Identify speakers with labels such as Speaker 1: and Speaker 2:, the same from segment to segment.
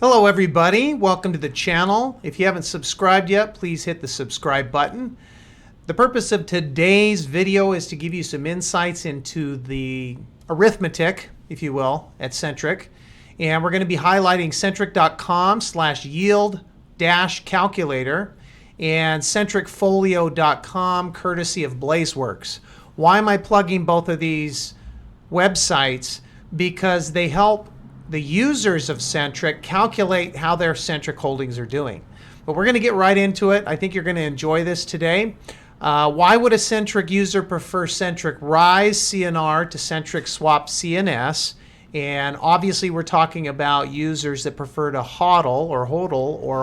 Speaker 1: Hello everybody, welcome to the channel. If you haven't subscribed yet, please hit the subscribe button. The purpose of today's video is to give you some insights into the arithmetic, if you will, at Centric. And we're going to be highlighting centric.com/yield-calculator and centricfolio.com courtesy of Blazeworks. Why am I plugging both of these websites? Because they help the users of Centric calculate how their Centric holdings are doing. But we're going to get right into it. I think you're going to enjoy this today. Why would a Centric user prefer Centric Rise CNR to Centric Swap CNS? And obviously we're talking about users that prefer to hodl or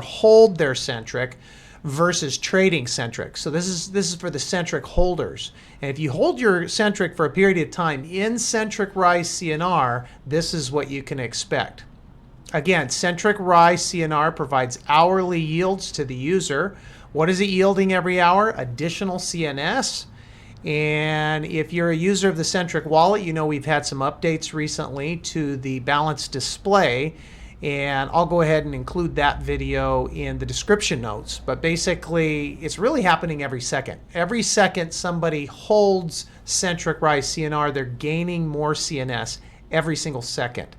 Speaker 1: hold their Centric versus trading Centric. So this is for the Centric holders. And if you hold your Centric for a period of time in Centric Rise CNR, this is what you can expect. Again, Centric Rise CNR provides hourly yields to the user. What is it yielding every hour? Additional CNS. And if you're a user of the Centric wallet, you know we've had some updates recently to the balance display. And I'll go ahead and include that video in the description notes. But basically, it's really happening every second. Every second somebody holds Centric Rise CNR, they're gaining more CNS every single second.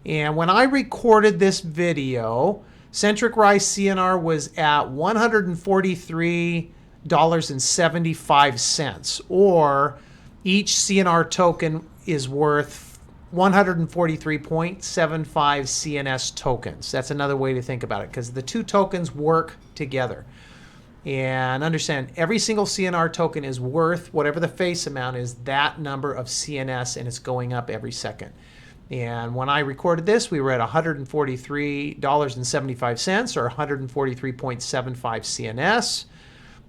Speaker 1: And when I recorded this video, Centric Rise CNR was at $143.75, or each CNR token is worth 143.75 CNS tokens. That's another way to think about it, because the two tokens work together. And understand, every single CNR token is worth whatever the face amount is, that number of CNS, and it's going up every second. And when I recorded this, we were at $143.75, or 143.75 CNS.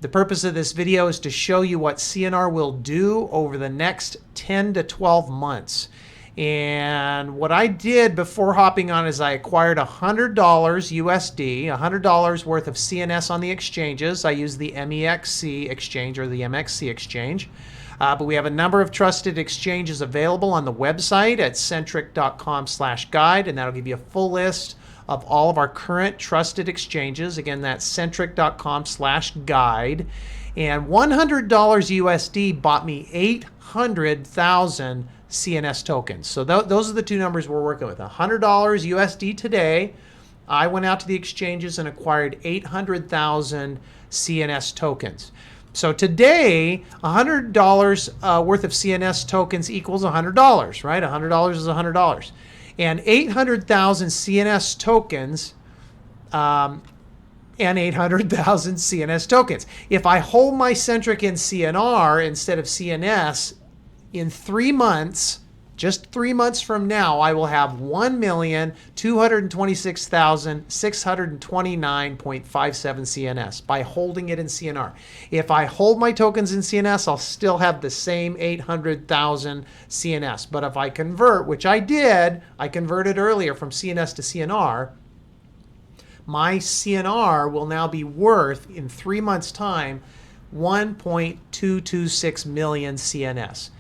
Speaker 1: The purpose of this video is to show you what CNR will do over the next 10 to 12 months. And what I did before hopping on is I acquired $100 USD, $100 worth of CNS on the exchanges. I use the MEXC exchange or the MXC exchange. But we have a number of trusted exchanges available on the website at centric.com/guide, and that'll give you a full list of all of our current trusted exchanges. Again, that's centric.com/guide. And $100 USD bought me 800,000 CNS tokens. So those are the two numbers we're working with. $100 USD today. I went out to the exchanges and acquired 800,000 CNS tokens. So today, $100 worth of CNS tokens equals $100, right? $100 is $100. And 800,000 CNS tokens and 800,000 CNS tokens. If I hold my Centric in CNR instead of CNS, in 3 months, just 3 months from now, I will have 1,226,629.57 CNS by holding it in CNR. If I hold my tokens in CNS, I'll still have the same 800,000 CNS. But if I convert, which I did, I converted earlier from CNS to CNR, my CNR will now be worth, in 3 months' time, 1.226 million CNS.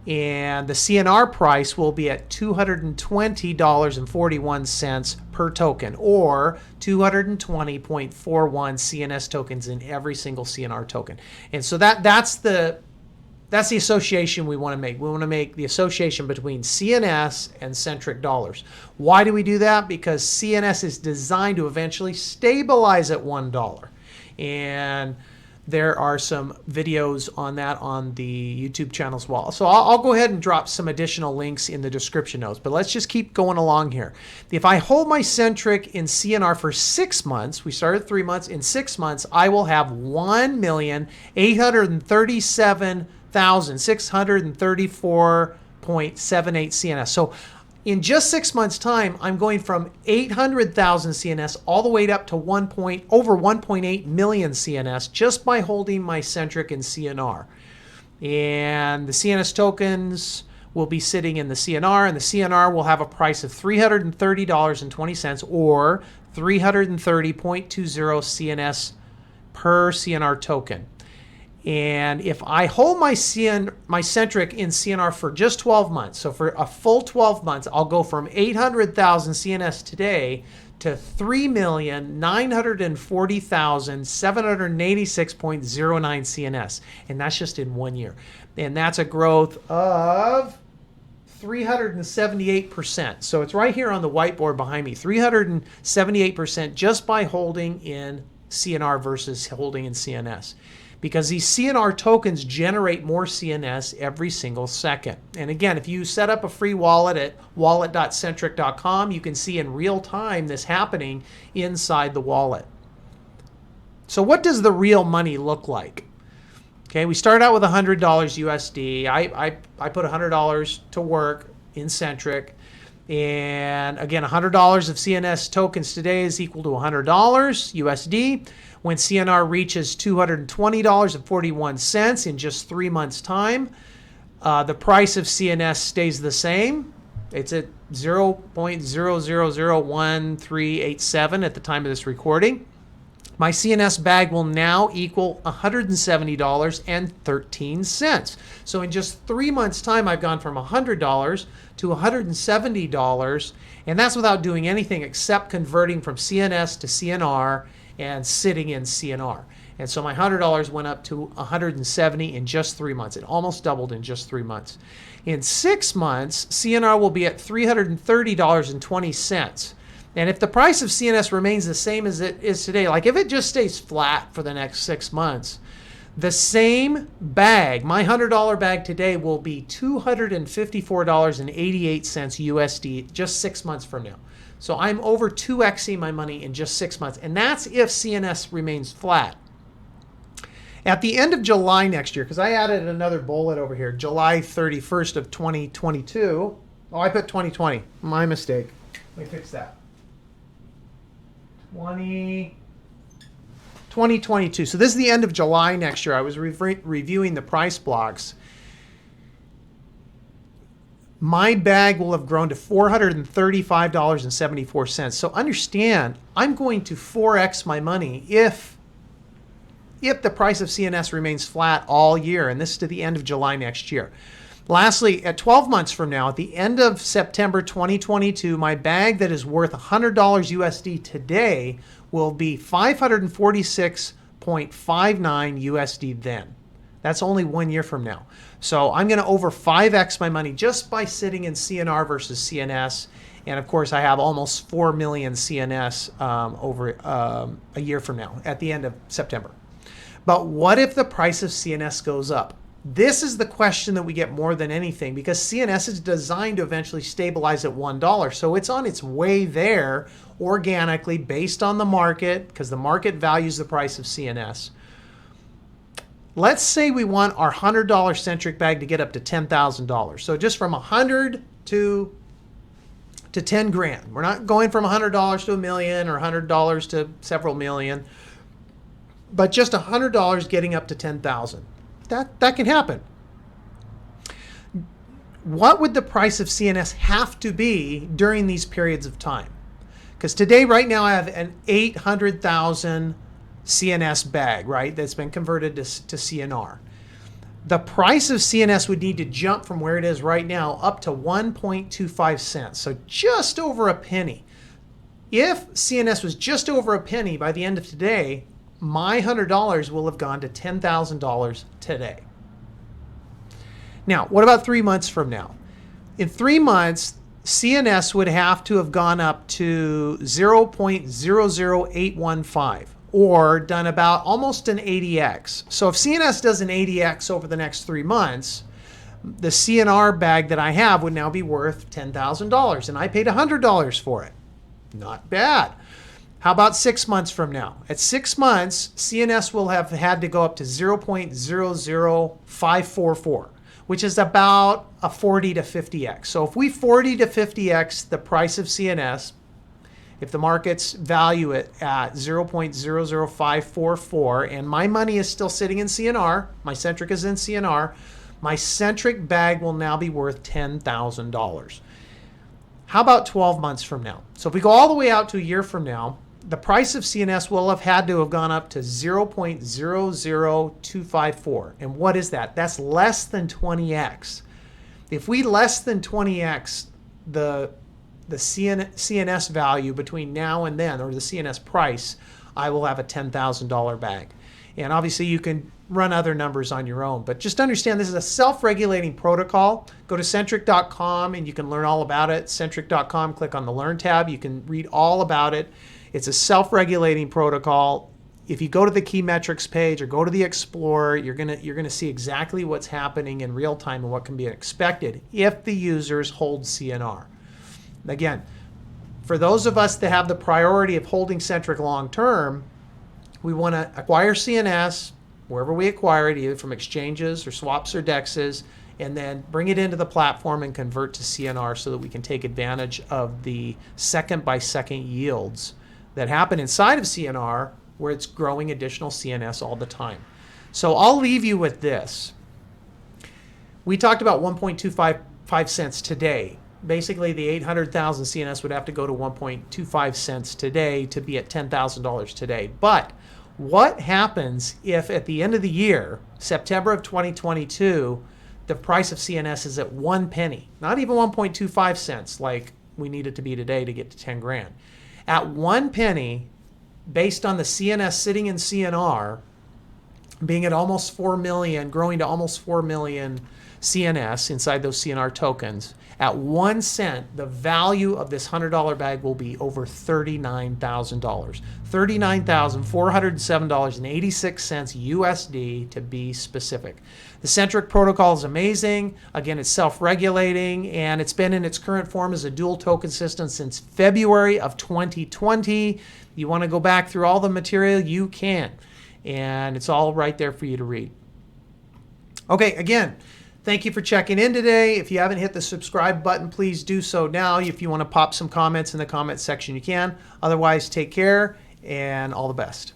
Speaker 1: And the CNR price will be at $220.41 per token, or 220.41 CNS tokens in every single CNR token. And so that's the association we want to make. We want to make the association between CNS and Centric dollars. Why do we do that? Because CNS is designed to eventually stabilize at $1. And there are some videos on that on the YouTube channel as well. So I'll go ahead and drop some additional links in the description notes, but let's just keep going along here. If I hold my Centric in CNR for 6 months, we started 3 months, in 6 months, I will have 1,837,634.78 CNS. So in just 6 months' time, I'm going from 800,000 CNS all the way up to over 1.8 million CNS just by holding my Centric in CNR. And the CNS tokens will be sitting in the CNR, and the CNR will have a price of $330.20, or 330.20 CNS per CNR token. And if I hold my Centric in CNR for just 12 months, so for a full 12 months, I'll go from 800,000 CNS today to 3,940,786.09 CNS. And that's just in 1 year. And that's a growth of 378%. So it's right here on the whiteboard behind me, 378% just by holding in CNR versus holding in CNS. Because these CNR tokens generate more CNS every single second. And again, if you set up a free wallet at wallet.centric.com, you can see in real time this happening inside the wallet. So what does the real money look like? Okay, we start out with $100 USD. I put $100 to work in Centric. And again, $100 of CNS tokens today is equal to $100 USD. When CNR reaches $220.41 in just 3 months' time, the price of CNS stays the same. It's at 0.001387 at the time of this recording. My CNS bag will now equal $170.13. So in just 3 months' time, I've gone from $100 to $170, and that's without doing anything except converting from CNS to CNR and sitting in CNR. And so my $100 went up to $170 in just 3 months. It almost doubled in just 3 months. In 6 months, CNR will be at $330.20. And if the price of CNS remains the same as it is today, like if it just stays flat for the next 6 months, the same bag, my $100 bag today, will be $254.88 USD just 6 months from now. So I'm over 2xing my money in just 6 months. And that's if CNS remains flat. At the end of July next year, because I added another bullet over here, July 31st of 2022. Oh, I put 2020. My mistake. Let me fix that. 2022. So this is the end of July next year. I was reviewing the price blocks. My bag will have grown to $435.74. So understand, I'm going to 4x my money if the price of CNS remains flat all year, and this is to the end of July next year. Lastly, at 12 months from now, at the end of September 2022, my bag that is worth $100 USD today will be $546.59 USD then. That's only 1 year from now. So I'm going to over 5x my money just by sitting in CNR versus CNS. And of course, I have almost 4 million CNS over a year from now at the end of September. But what if the price of CNS goes up? This is the question that we get more than anything, because CNS is designed to eventually stabilize at $1. So it's on its way there organically based on the market, because the market values the price of CNS. Let's say we want our $100 Centric bag to get up to $10,000. So just from 100 to 10 grand. We're not going from $100 to $1 million or $100 to several million, but just $100 getting up to 10,000. That can happen. What would the price of CNS have to be during these periods of time? Because today, right now, I have an 800,000 CNS bag, right, that's been converted to CNR. The price of CNS would need to jump from where it is right now up to 1.25 cents, so just over a penny. If CNS was just over a penny by the end of today, my $100 will have gone to $10,000 today. Now, what about 3 months from now? In 3 months, CNS would have to have gone up to 0.00815, or done about almost an 80x. So if CNS does an 80x over the next 3 months, the CNR bag that I have would now be worth $10,000, and I paid $100 for it. Not bad. How about 6 months from now? At 6 months, CNS will have had to go up to 0.00544, which is about a 40 to 50x. So if we 40 to 50x the price of CNS, if the markets value it at 0.00544, and my money is still sitting in CNR, my Centric is in CNR, my Centric bag will now be worth $10,000. How about 12 months from now? So if we go all the way out to a year from now, the price of CNS will have had to have gone up to 0.00254. And what is that? That's less than 20x. If we less than 20x the CNS value between now and then, or the CNS price, I will have a $10,000 bag. And obviously you can run other numbers on your own, but just understand this is a self-regulating protocol. Go to centric.com and you can learn all about it. Centric.com, click on the Learn tab. You can read all about it. It's a self-regulating protocol. If you go to the key metrics page or go to the Explorer, you're gonna see exactly what's happening in real time and what can be expected if the users hold CNR. Again, for those of us that have the priority of holding Centric long term, we want to acquire CNS wherever we acquire it, either from exchanges or swaps or DEXs, and then bring it into the platform and convert to CNR so that we can take advantage of the second by second yields that happen inside of CNR, where it's growing additional CNS all the time. So I'll leave you with this. We talked about 1.25 cents today. Basically, the 800,000 CNS would have to go to 1.25 cents today to be at $10,000 today. But what happens if at the end of the year, September of 2022, the price of CNS is at 1 penny, not even 1.25 cents like we need it to be today to get to 10 grand. At 1 penny, based on the CNS sitting in CNR, being at almost 4 million, growing to almost 4 million CNS inside those CNR tokens, at 1 cent, the value of this $100 bag will be over $39,000. $39,407.86 USD to be specific. The Centric protocol is amazing. Again, it's self-regulating, and it's been in its current form as a dual token system since February of 2020. You want to go back through all the material, you can. And it's all right there for you to read. Okay, again, thank you for checking in today. If you haven't hit the subscribe button, please do so now. If you want to pop some comments in the comment section, you can. Otherwise, take care and all the best.